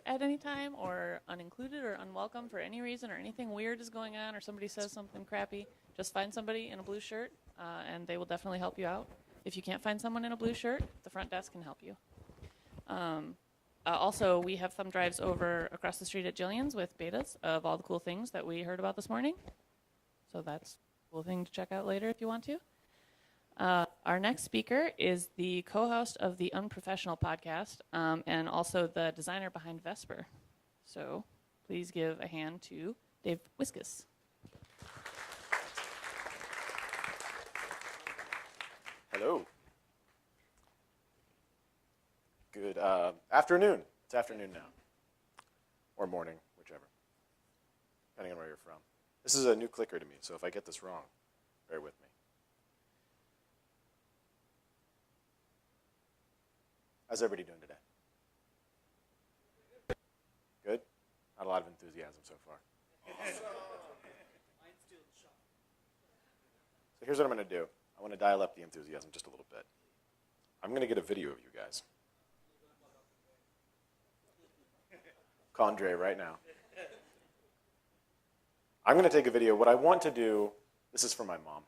at any time, or unincluded or unwelcome for any reason, or anything weird is going on, or somebody says something crappy, just find somebody in a blue shirt, and they will definitely help you out. If you can't find someone in a blue shirt, the front desk can help you. Also, we have thumb drives over across the street at Jillian's with betas of all the cool things that we heard about this morning. So that's a cool thing to check out later if you want to. Our next speaker is the co-host of the Unprofessional podcast, and also the designer behind Vesper. So please give a hand to Dave Wiskus. Hello. Good afternoon. It's afternoon now. Or morning, whichever. Depending on where you're from. This is a new clicker to me, so if I get this wrong, bear with me. How's everybody doing today? Good? Not a lot of enthusiasm so far. So here's what I'm going to do. I want to dial up the enthusiasm just a little bit. I'm going to get a video of you guys. Condre right now. I'm going to take a video. What I want to do, this is for my mom.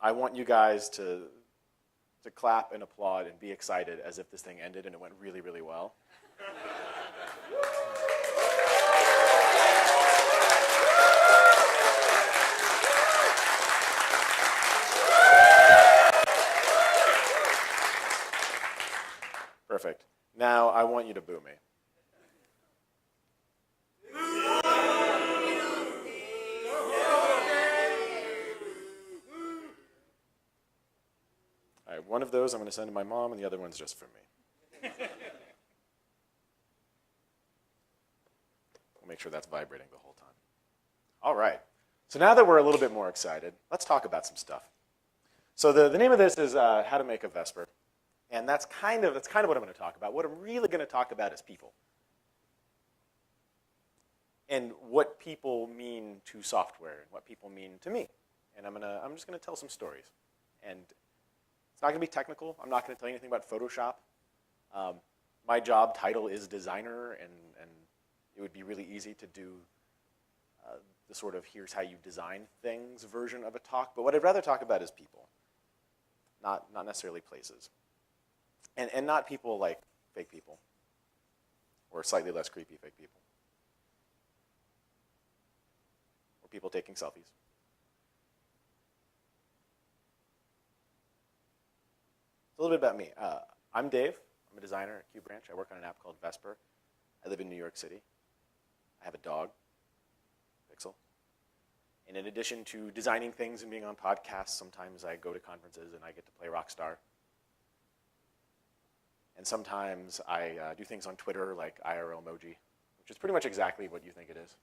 I want you guys to clap and applaud and be excited as if this thing ended and it went really, really well. Perfect. Now I want you to boo me. All right, one of those I'm going to send to my mom, and the other one's just for me. We'll make sure that's vibrating the whole time. All right. So now that we're a little bit more excited, let's talk about some stuff. So the name of this is How to Make a Vesper. And that's kind of what I'm going to talk about. What I'm really going to talk about is people. And what people mean to software, and what people mean to me. And I'm just going to tell some stories. And it's not going to be technical. I'm not going to tell you anything about Photoshop. My job title is designer, and it would be really easy to do the sort of here's how you design things version of a talk. But what I'd rather talk about is people, not necessarily places. And not people like fake people, or slightly less creepy fake people, or people taking selfies. A little bit about me. I'm Dave. I'm a designer at Q Branch. I work on an app called Vesper. I live in New York City. I have a dog, Pixel. And in addition to designing things and being on podcasts, sometimes I go to conferences and I get to play Rockstar. And sometimes I do things on Twitter like IRL emoji, which is pretty much exactly what you think it is.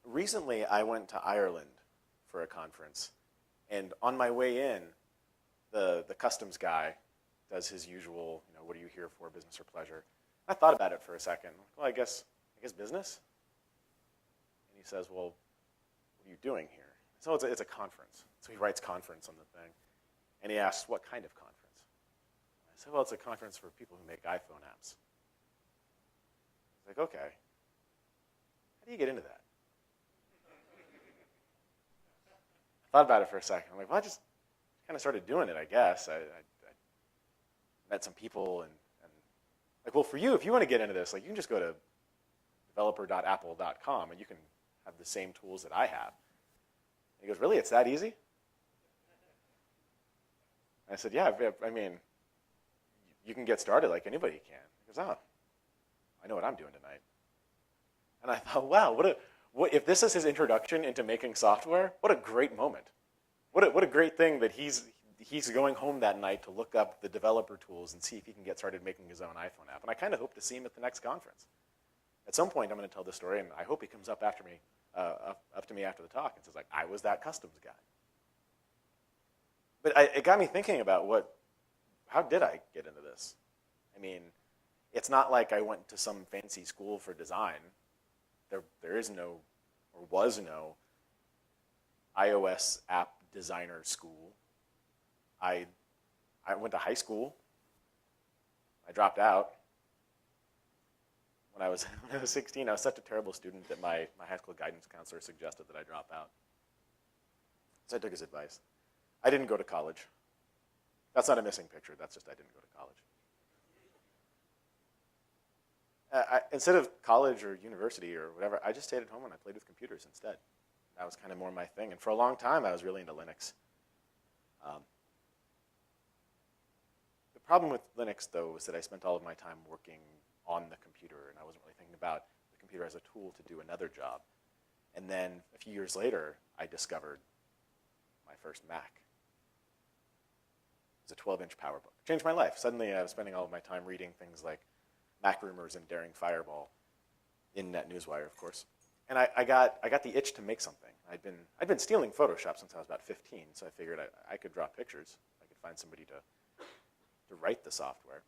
Recently, I went to Ireland for a conference. And on my way in, the customs guy does his usual, what are you here for, business or pleasure? I thought about it for a second. Well, I guess business? And he says, well, what are you doing here? So it's a conference. So he writes conference on the thing. And he asks, what kind of conference? I said, well, it's a conference for people who make iPhone apps. He's like, okay. How do you get into that? I thought about it for a second. I'm like, well, I just kind of started doing it, I guess. I met some people and like, well, for you, if you want to get into this, like, you can just go to developer.apple.com and you can have the same tools that I have. And he goes, really, it's that easy? I said, yeah, I mean, you can get started like anybody can. He goes, oh, I know what I'm doing tonight. And I thought, wow, what if this is his introduction into making software? What a great moment. What a great thing that he's going home that night to look up the developer tools and see if he can get started making his own iPhone app. And I kind of hope to see him at the next conference. At some point, I'm going to tell this story, and I hope he comes up after me, up to me after the talk and says, like, I was that customs guy. But it got me thinking about how did I get into this? I mean, it's not like I went to some fancy school for design. There is no, or was no, iOS app designer school. I went to high school. I dropped out. When I was 16, I was such a terrible student that my high school guidance counselor suggested that I drop out. So I took his advice. I didn't go to college. That's not a missing picture. That's just I didn't go to college. Instead of college or university or whatever, I just stayed at home and I played with computers instead. That was kind of more my thing. And for a long time, I was really into Linux. The problem with Linux, though, was that I spent all of my time working on the computer, and I wasn't really thinking about the computer as a tool to do another job. And then a few years later, I discovered my first Mac. It was a 12-inch PowerBook. It changed my life. Suddenly, I was spending all of my time reading things like Mac Rumors and Daring Fireball in Net Newswire, of course. And I got the itch to make something. I'd been stealing Photoshop since I was about 15, so I figured I could draw pictures. I could find somebody to write the software.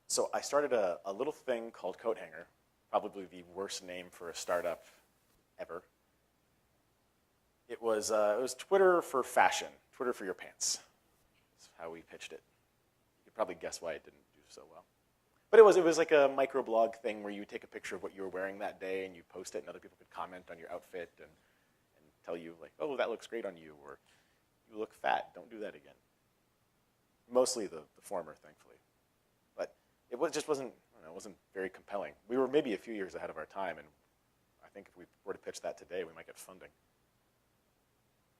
So I started a little thing called CodeHanger, probably the worst name for a startup ever. It was Twitter for fashion, Twitter for your pants. That's how we pitched it. You could probably guess why it didn't do so well. But it was like a microblog thing where you would take a picture of what you were wearing that day and you post it and other people could comment on your outfit and tell you like, oh, that looks great on you, or you look fat, don't do that again. Mostly the former, thankfully. But it just wasn't, I don't know, it wasn't very compelling. We were maybe a few years ahead of our time, and I think if we were to pitch that today, we might get funding.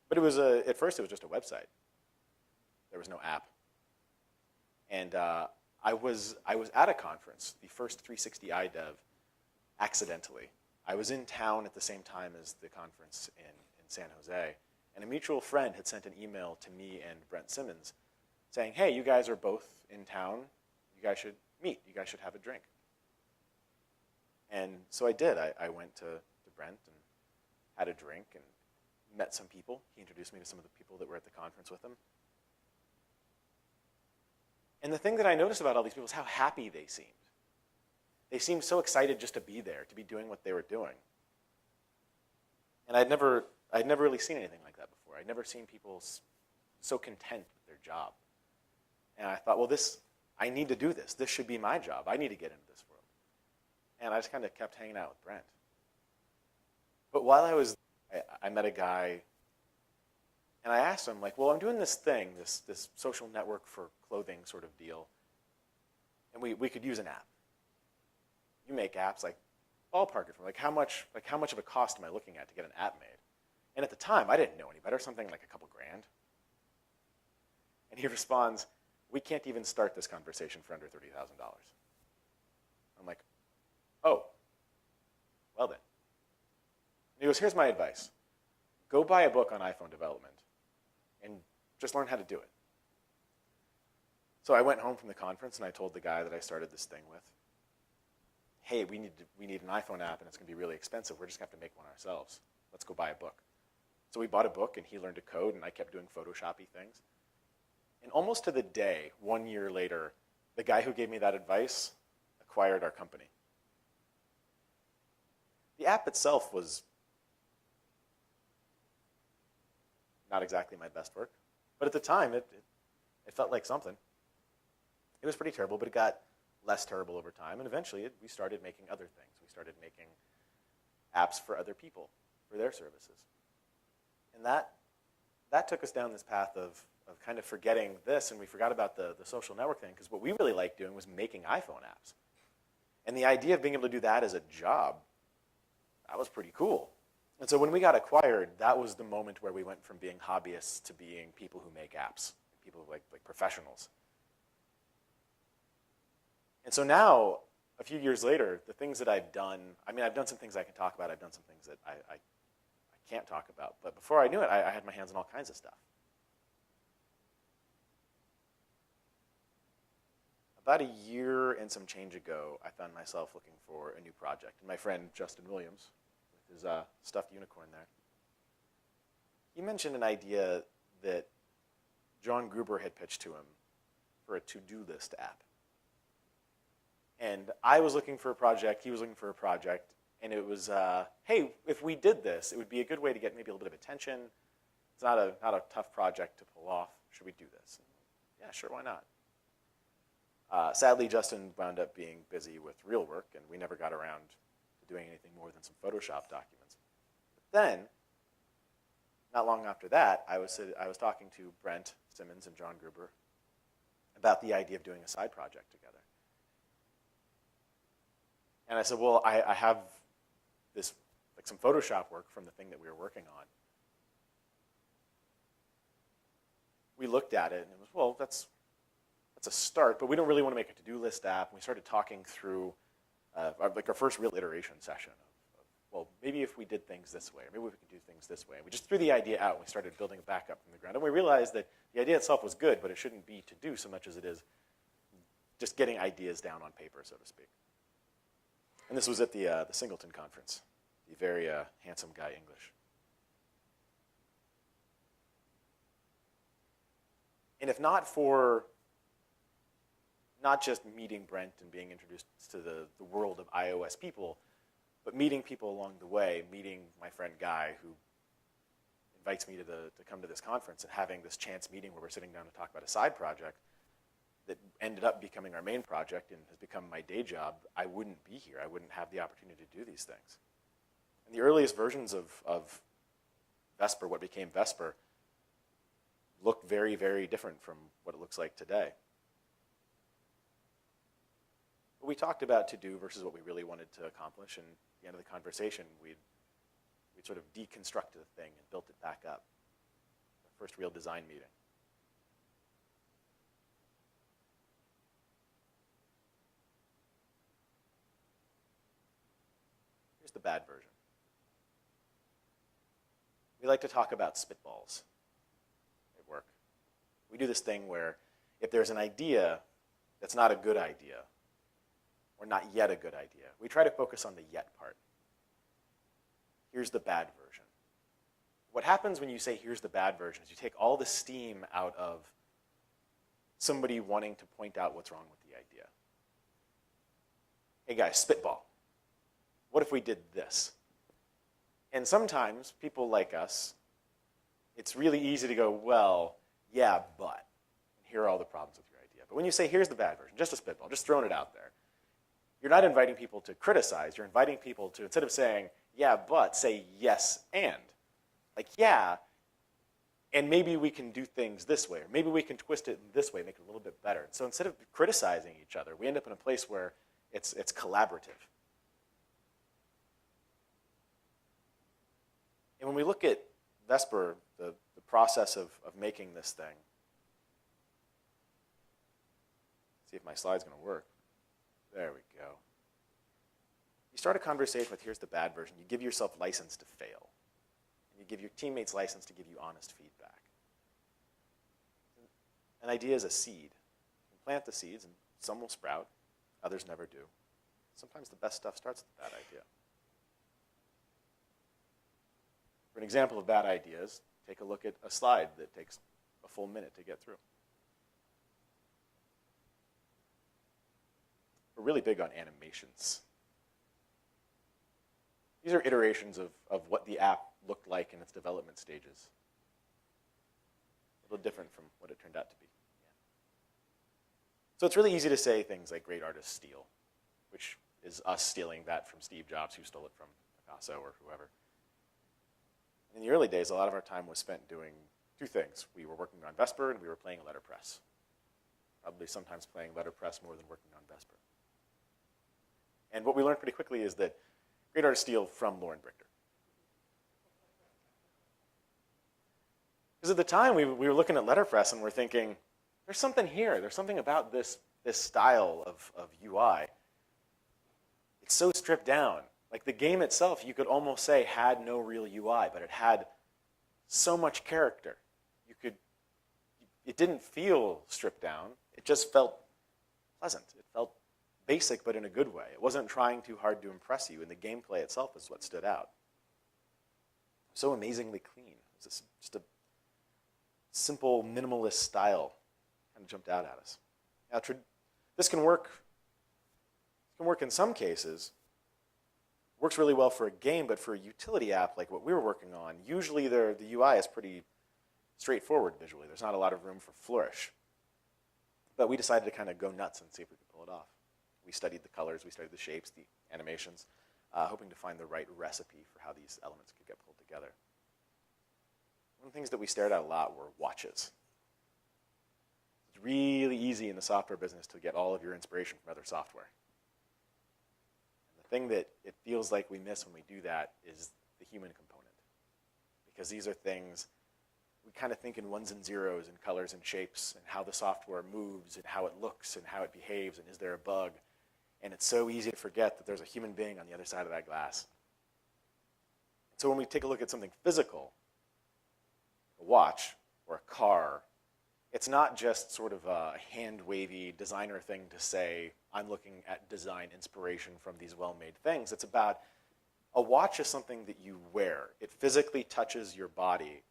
But it was at first it was just a website. There was no app. And I was at a conference, the first 360 iDev, accidentally. I was in town at the same time as the conference in San Jose, and a mutual friend had sent an email to me and Brent Simmons saying, hey, you guys are both in town. You guys should meet. You guys should have a drink. And so I did. I went to Brent and had a drink and met some people. He introduced me to some of the people that were at the conference with him. And the thing that I noticed about all these people is how happy they seemed. They seemed so excited just to be there, to be doing what they were doing. And I'd never really seen anything like that before. I'd never seen people so content with their job. And I thought, well, I need to do this. This should be my job. I need to get into this world. And I just kind of kept hanging out with Brent. But while I was there, I met a guy, and I asked him, like, well, I'm doing this thing, this social network for clothing sort of deal, and we could use an app. You make apps, like, ballpark it from, like how much of a cost am I looking at to get an app made? And at the time, I didn't know any better, something like a couple grand. And he responds, we can't even start this conversation for under $30,000. I'm like, oh, well then. And he goes, here's my advice. Go buy a book on iPhone development and just learn how to do it. So I went home from the conference and I told the guy that I started this thing with, hey, we need an iPhone app and it's going to be really expensive. We're just going to have to make one ourselves. Let's go buy a book. So we bought a book and he learned to code and I kept doing Photoshop-y things. And almost to the day, 1 year later, the guy who gave me that advice acquired our company. The app itself was not exactly my best work, but at the time, it felt like something. It was pretty terrible, but it got less terrible over time, and eventually we started making other things. We started making apps for other people, for their services. And that took us down this path of kind of forgetting this, and we forgot about the social network thing, because what we really liked doing was making iPhone apps. And the idea of being able to do that as a job, that was pretty cool. And so when we got acquired, that was the moment where we went from being hobbyists to being people who make apps, people like professionals. And so now, a few years later, the things that I've done, I mean, I've done some things I can talk about. I've done some things that I can't talk about. But before I knew it, I had my hands on all kinds of stuff. About a year and some change ago, I found myself looking for a new project. And my friend, Justin Williams, with his stuffed unicorn there, he mentioned an idea that John Gruber had pitched to him for a to-do list app. And I was looking for a project, he was looking for a project, and it was, hey, if we did this, it would be a good way to get maybe a little bit of attention. It's not a tough project to pull off. Should we do this? And, yeah, sure, why not? Sadly, Justin wound up being busy with real work, and we never got around to doing anything more than some Photoshop documents. But then, not long after that, I was talking to Brent Simmons and John Gruber about the idea of doing a side project together. And I said, well, I have this, like some Photoshop work from the thing that we were working on. We looked at it and it was, well, that's a start, but we don't really want to make a to-do list app. And we started talking through our first real iteration session of, well, maybe if we did things this way, or maybe we could do things this way. And we just threw the idea out and we started building it back up from the ground. And we realized that the idea itself was good, but it shouldn't be to do so much as it is just getting ideas down on paper, so to speak. And this was at the Singleton conference, the very handsome guy English. And if not for not just meeting Brent and being introduced to the world of iOS people, but meeting people along the way, meeting my friend Guy, who invites me to come to this conference, and having this chance meeting where we're sitting down to talk about a side project that ended up becoming our main project and has become my day job, I wouldn't be here. I wouldn't have the opportunity to do these things. And the earliest versions of Vesper, what became Vesper, looked very, very different from what it looks like today. But we talked about to do versus what we really wanted to accomplish, and at the end of the conversation, we'd sort of deconstructed the thing and built it back up. Our first real design meeting. Here's the bad version. We like to talk about spitballs at work. We do this thing where if there's an idea that's not a good idea, or not yet a good idea, we try to focus on the yet part. Here's the bad version. What happens when you say here's the bad version is you take all the steam out of somebody wanting to point out what's wrong with the idea. Hey guys, spitball. What if we did this? And sometimes people like us, it's really easy to go, well, yeah, but. And here are all the problems with your idea. But when you say here's the bad version, just a spitball, just throwing it out there, you're not inviting people to criticize. You're inviting people to, instead of saying, yeah, but, say yes, and. Like, yeah, and maybe we can do things this way, or maybe we can twist it this way, make it a little bit better. So instead of criticizing each other, we end up in a place where it's collaborative. And when we look at Vesper, the process of making this thing, see if my slide's going to work. There we go. You start a conversation with here's the bad version. You give yourself license to fail. And you give your teammates license to give you honest feedback. An idea is a seed. You can plant the seeds, and some will sprout. Others never do. Sometimes the best stuff starts with a bad idea. For an example of bad ideas, take a look at a slide that takes a full minute to get through. We're really big on animations. These are iterations of what the app looked like in its development stages. A little different from what it turned out to be. Yeah. So it's really easy to say things like great artists steal, which is us stealing that from Steve Jobs, who stole it from Picasso or whoever. In the early days, a lot of our time was spent doing two things. We were working on Vesper, and we were playing letterpress. Probably sometimes playing letterpress more than working on Vesper. And what we learned pretty quickly is that great artists steal from Lauren Brichter. Because at the time, we were looking at letterpress and we're thinking, there's something here. There's something about this style of UI. It's so stripped down. Like the game itself, you could almost say, had no real UI, but it had so much character. It didn't feel stripped down. It just felt pleasant. It felt basic, but in a good way. It wasn't trying too hard to impress you, and the gameplay itself is what stood out. So amazingly clean. It was just a simple, minimalist style kind of jumped out at us. Now, this can work in some cases. Works really well for a game, but for a utility app like what we were working on, usually the UI is pretty straightforward visually. There's not a lot of room for flourish. But we decided to kind of go nuts and see if we could pull it off. We studied the colors, we studied the shapes, the animations, hoping to find the right recipe for how these elements could get pulled together. One of the things that we stared at a lot were watches. It's really easy in the software business to get all of your inspiration from other software. And the thing that it feels like we miss when we do that is the human component. Because these are things we kind of think in ones and zeros and colors and shapes and how the software moves and how it looks and how it behaves and is there a bug. And it's so easy to forget that there's a human being on the other side of that glass. So when we take a look at something physical, a watch or a car, it's not just sort of a hand-wavy designer thing to say, I'm looking at design inspiration from these well-made things. It's about, a watch is something that you wear. It physically touches your body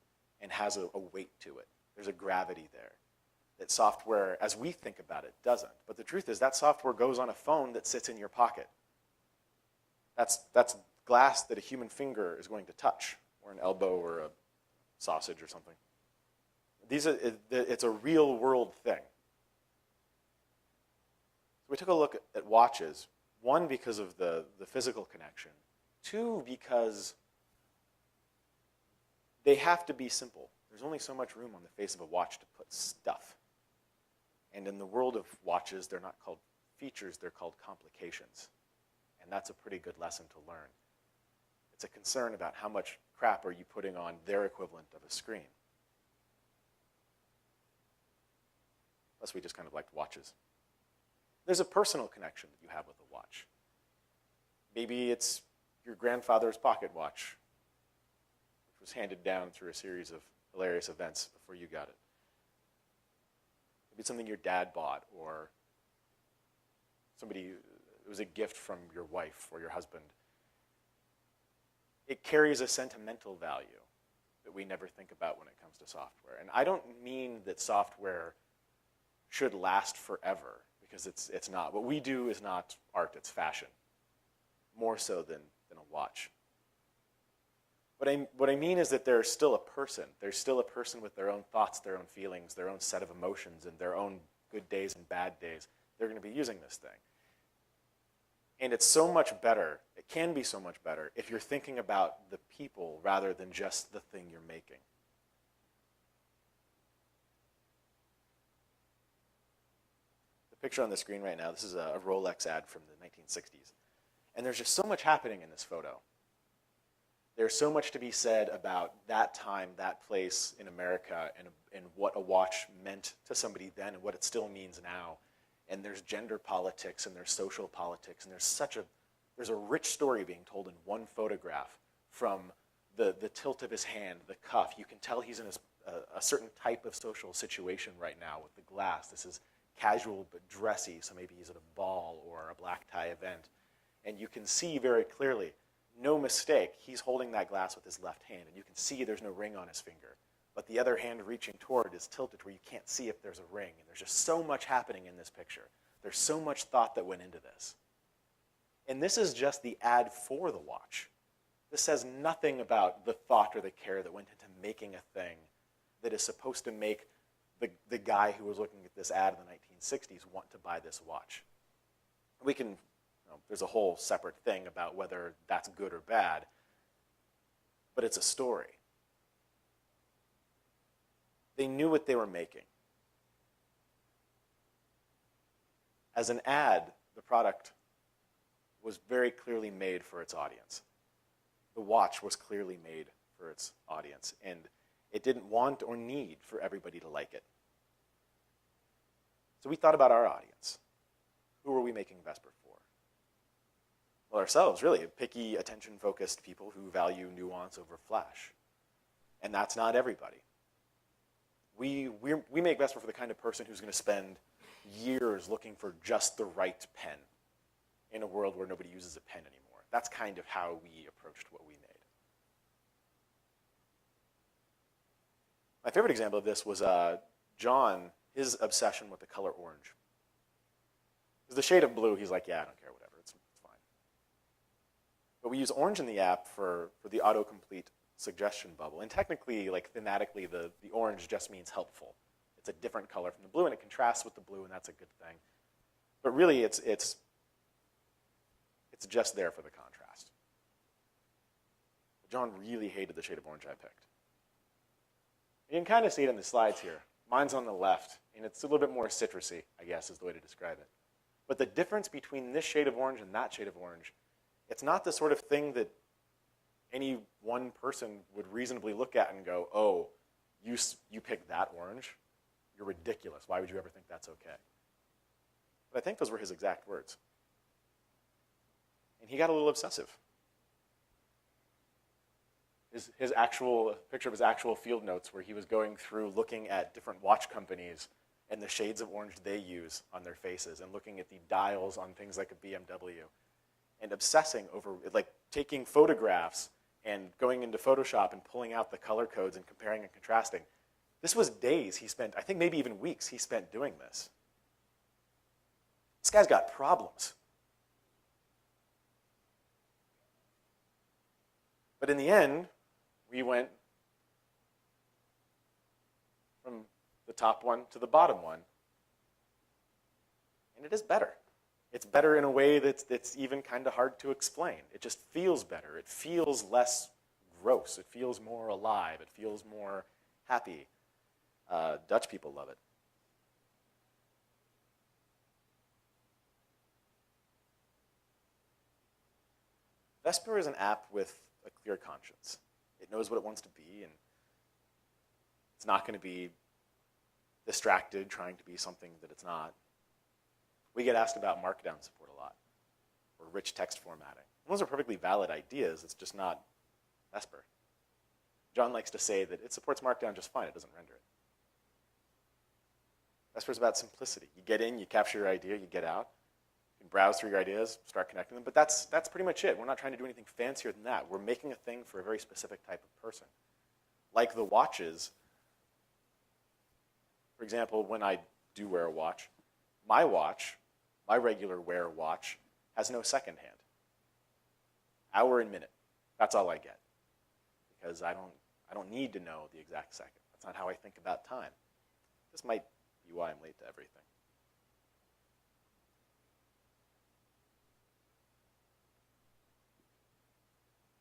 and has a weight to it. There's a gravity there that software, as we think about it, doesn't. But the truth is that software goes on a phone that sits in your pocket. That's glass that a human finger is going to touch, or an elbow or a sausage or something. It's a real world thing. So we took a look at watches, one, because of the physical connection, two, because they have to be simple. There's only so much room on the face of a watch to put stuff. And in the world of watches, they're not called features, they're called complications. And that's a pretty good lesson to learn. It's a concern about how much crap are you putting on their equivalent of a screen. Plus, we just kind of liked watches. There's a personal connection that you have with a watch. Maybe it's your grandfather's pocket watch, which was handed down through a series of hilarious events before you got it. Maybe it's something your dad bought, or it was a gift from your wife or your husband. It carries a sentimental value that we never think about when it comes to software. And I don't mean that software should last forever, because it's not. What we do is not art, it's fashion, more so than a watch. What I mean is that there's still a person. There's still a person with their own thoughts, their own feelings, their own set of emotions, and their own good days and bad days. They're going to be using this thing. And it's so much better, it can be so much better, if you're thinking about the people rather than just the thing you're making. The picture on the screen right now, this is a Rolex ad from the 1960s. And there's just so much happening in this photo. There's so much to be said about that time, that place in America, and what a watch meant to somebody then and what it still means now. And there's gender politics and there's social politics, and there's a rich story being told in one photograph, from the tilt of his hand, the cuff. You can tell he's in a certain type of social situation right now with the glass. This is casual but dressy, so maybe he's at a ball or a black tie event. And you can see very clearly, no mistake, he's holding that glass with his left hand, and you can see there's no ring on his finger. But the other hand reaching toward is tilted where you can't see if there's a ring. And there's just so much happening in this picture. There's so much thought that went into this. And this is just the ad for the watch. This says nothing about the thought or the care that went into making a thing that is supposed to make the guy who was looking at this ad in the 1960s want to buy this watch. We can, there's a whole separate thing about whether that's good or bad, but it's a story. They knew what they were making. As an ad, the product was very clearly made for its audience. The watch was clearly made for its audience, and it didn't want or need for everybody to like it. So we thought about our audience. Who were we making Vesper for? Well, ourselves, really, picky, attention-focused people who value nuance over flash. And that's not everybody. We make Vesper for the kind of person who's going to spend years looking for just the right pen in a world where nobody uses a pen anymore. That's kind of how we approached what we made. My favorite example of this was John, his obsession with the color orange. Because the shade of blue, he's like, yeah, I don't care, whatever, it's fine. But we use orange in the app for the autocomplete suggestion bubble. And technically, like thematically, the orange just means helpful. It's a different color from the blue, and it contrasts with the blue, and that's a good thing. But really, it's just there for the contrast. But John really hated the shade of orange I picked. You can kind of see it in the slides here. Mine's on the left, and it's a little bit more citrusy, I guess is the way to describe it. But the difference between this shade of orange and that shade of orange, it's not the sort of thing that any one person would reasonably look at and go, oh, you picked that orange? You're ridiculous. Why would you ever think that's okay? But I think those were his exact words. And he got a little obsessive. His actual picture of his actual field notes where he was going through looking at different watch companies and the shades of orange they use on their faces and looking at the dials on things like a BMW and obsessing over, like taking photographs and going into Photoshop and pulling out the color codes and comparing and contrasting. This was days he spent, I think maybe even weeks he spent doing this. This guy's got problems. But in the end, we went from the top one to the bottom one. And it is better. It's better in a way that's even kind of hard to explain. It just feels better. It feels less gross. It feels more alive. It feels more happy. Dutch people love it. Vesper is an app with a clear conscience. It knows what it wants to be, and it's not going to be distracted trying to be something that it's not. We get asked about Markdown support a lot, or rich text formatting. Those are perfectly valid ideas. It's just not Vesper. John likes to say that it supports Markdown just fine. It doesn't render it. Vesper is about simplicity. You get in, you capture your idea, you get out. You can browse through your ideas, start connecting them, but that's pretty much it. We're not trying to do anything fancier than that. We're making a thing for a very specific type of person. Like the watches, for example, when I do wear a watch, my regular wear watch, has no second hand. Hour and minute, that's all I get. Because I don't need to know the exact second. That's not how I think about time. This might be why I'm late to everything.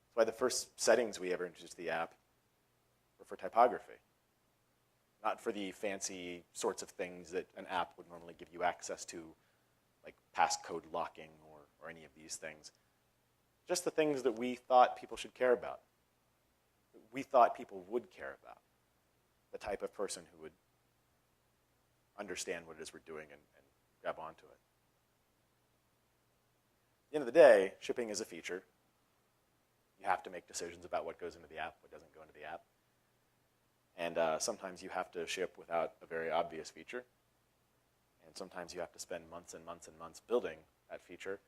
That's why the first settings we ever introduced to the app were for typography. Not for the fancy sorts of things that an app would normally give you access to, like passcode locking or any of these things. Just the things that we thought people should care about. That we thought people would care about. The type of person who would understand what it is we're doing and grab onto it. At the end of the day, shipping is a feature. You have to make decisions about what goes into the app, what doesn't go into the app. And sometimes you have to ship without a very obvious feature. And sometimes you have to spend months and months and months building that feature.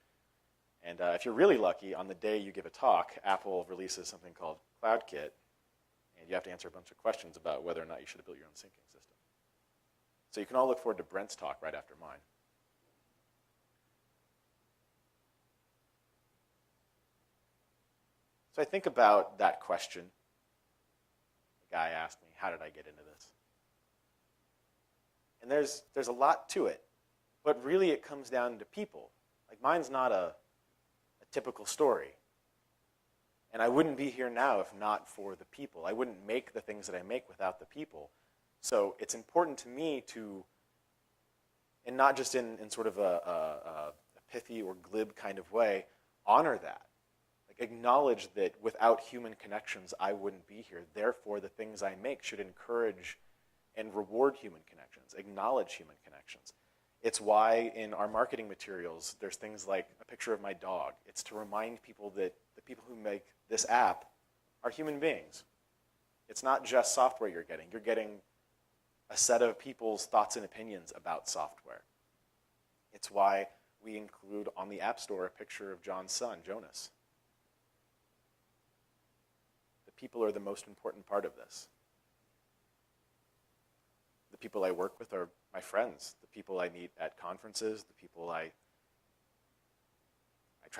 And if you're really lucky, on the day you give a talk, Apple releases something called CloudKit, and you have to answer a bunch of questions about whether or not you should have built your own syncing system. So you can all look forward to Brent's talk right after mine. So I think about that question. The guy asked me, how did I get into this? And there's a lot to it, but really it comes down to people. Like mine's not a typical story. And I wouldn't be here now if not for the people. I wouldn't make the things that I make without the people. So it's important to me to, and not just in sort of a pithy or glib kind of way, honor that. Like acknowledge that without human connections, I wouldn't be here. Therefore, the things I make should encourage and reward human connections, acknowledge human connections. It's why in our marketing materials, there's things like a picture of my dog. It's to remind people that the people who make this app are human beings. It's not just software you're getting. You're getting a set of people's thoughts and opinions about software. It's why we include on the App Store a picture of John's son, Jonas. The people are the most important part of this. The people I work with are my friends, the people I meet at conferences, the people I get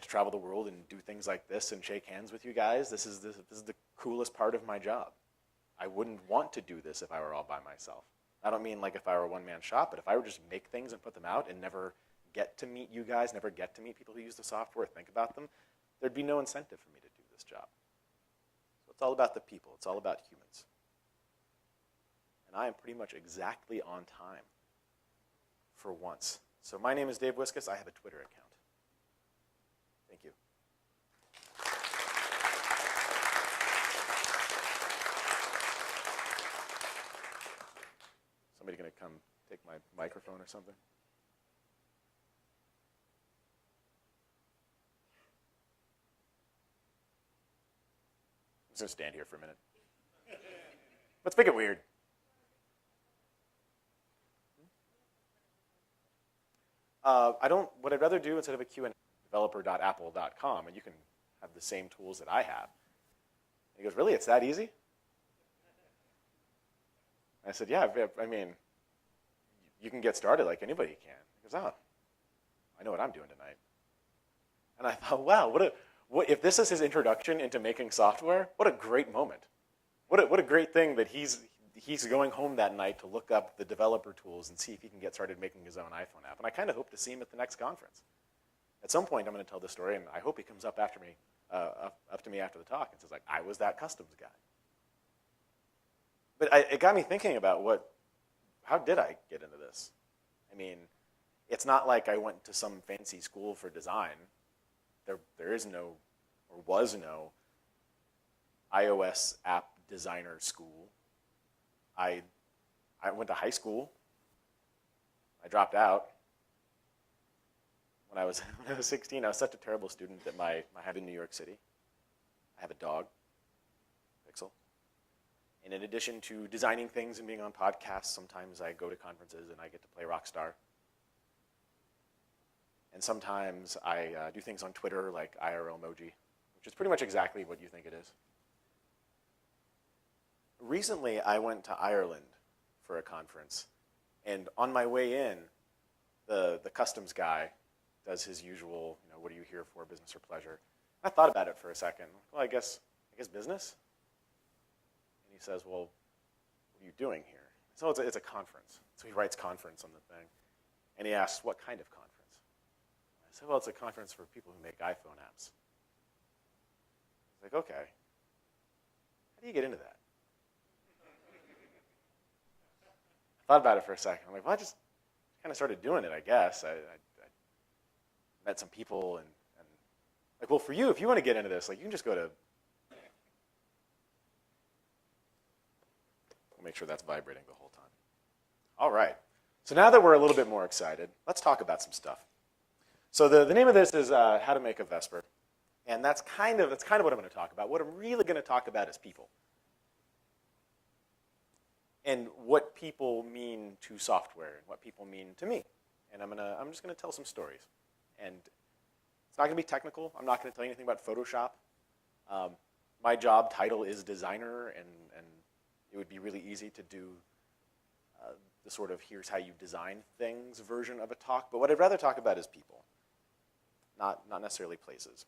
to travel the world and do things like this and shake hands with you guys. This is the coolest part of my job. I wouldn't want to do this if I were all by myself. I don't mean like if I were a one-man shop, but if I were just make things and put them out and never get to meet you guys, never get to meet people who use the software, think about them, there'd be no incentive for me to do this job. So it's all about the people. It's all about humans. And I am pretty much exactly on time for once. So my name is Dave Wiskus. I have a Twitter account. Thank you. Somebody going to come take my microphone or something? I'm just going to stand here for a minute. Let's make it weird. What I'd rather do instead of a Q&A, developer.apple.com, and you can have the same tools that I have. And he goes, really, it's that easy? I said, yeah, I mean, you can get started like anybody can. He goes, oh, I know what I'm doing tonight. And I thought, wow, if this is his introduction into making software, what a great moment. What a great thing that he's going home that night to look up the developer tools and see if he can get started making his own iPhone app. And I kind of hope to see him at the next conference. At some point, I'm going to tell this story, and I hope he comes up after me, up to me after the talk and says, like, I was that customs guy. But it got me thinking about how did I get into this? I mean, it's not like I went to some fancy school for design. There is no, or was no, iOS app designer school. I went to high school. I dropped out. When I was 16, I was such a terrible student that I have in New York City. I have a dog, Pixel. And in addition to designing things and being on podcasts, sometimes I go to conferences and I get to play Rockstar. And sometimes I do things on Twitter like IRL emoji, which is pretty much exactly what you think it is. Recently, I went to Ireland for a conference. And on my way in, the customs guy does his usual, what are you here for, business or pleasure? I thought about it for a second. Well, I guess business? And he says, well, what are you doing here? So it's a conference. So he writes conference on the thing. And he asks, what kind of conference? I said, well, it's a conference for people who make iPhone apps. He's like, okay. How do you get into that? I thought about it for a second. I'm like, well, I just kind of started doing it, I guess. I met some people and like, well, for you, if you want to get into this, like, you can just go to. We'll make sure that's vibrating the whole time. All right. So now that we're a little bit more excited, let's talk about some stuff. So the name of this is How to Make a Vesper, and that's kind of what I'm going to talk about. What I'm really going to talk about is people, and what people mean to software, and what people mean to me. And I'm just going to tell some stories. And it's not going to be technical. I'm not going to tell you anything about Photoshop. My job title is designer, and it would be really easy to do the sort of here's how you design things version of a talk. But what I'd rather talk about is people, not necessarily places.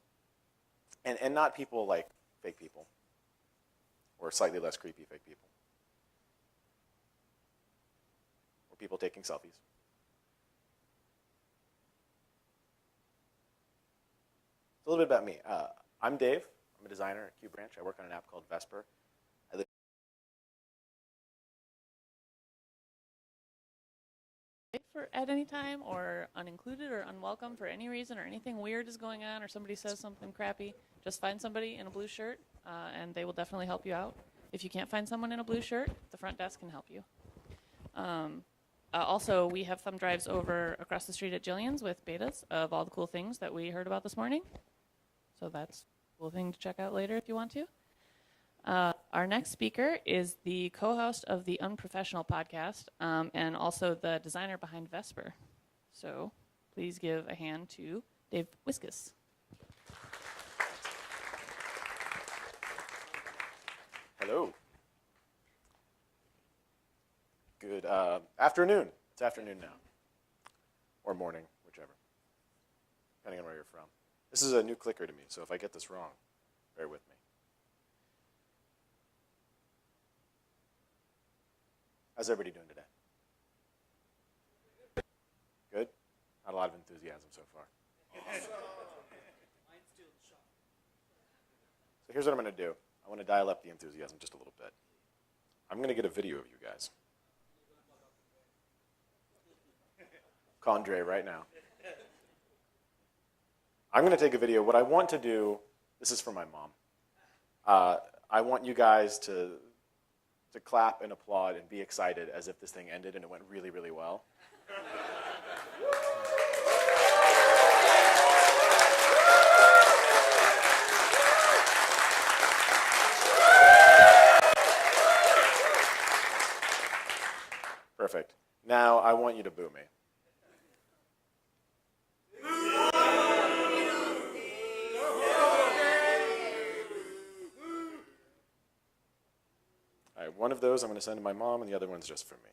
And not people like fake people, or slightly less creepy fake people, or people taking selfies. A little bit about me. I'm Dave. I'm a designer at QBranch. I work on an app called Vesper. I live at any time, or unincluded or unwelcome for any reason, or anything weird is going on, or somebody says something crappy, just find somebody in a blue shirt, and they will definitely help you out. If you can't find someone in a blue shirt, the front desk can help you. Also, we have thumb drives over across the street at Jillian's with betas of all the cool things that we heard about this morning. So that's a cool thing to check out later if you want to. Our next speaker is the co-host of the Unprofessional podcast, and also the designer behind Vesper. So please give a hand to Dave Wiskus. Hello. Good afternoon. It's afternoon now. Or morning, whichever, depending on where you're from. This is a new clicker to me, so if I get this wrong, bear with me. How's everybody doing today? Not a lot of enthusiasm so far. So here's what I'm going to do. I want to dial up the enthusiasm just a little bit. I'm going to get a video of you guys. Condre right now. I'm going to take a video. What I want to do, this is for my mom. I want you guys to clap and applaud and be excited as if this thing ended and it went really, really well. Perfect. Now I want you to boo me. All right, one of those I'm going to send to my mom, and the other one's just for me.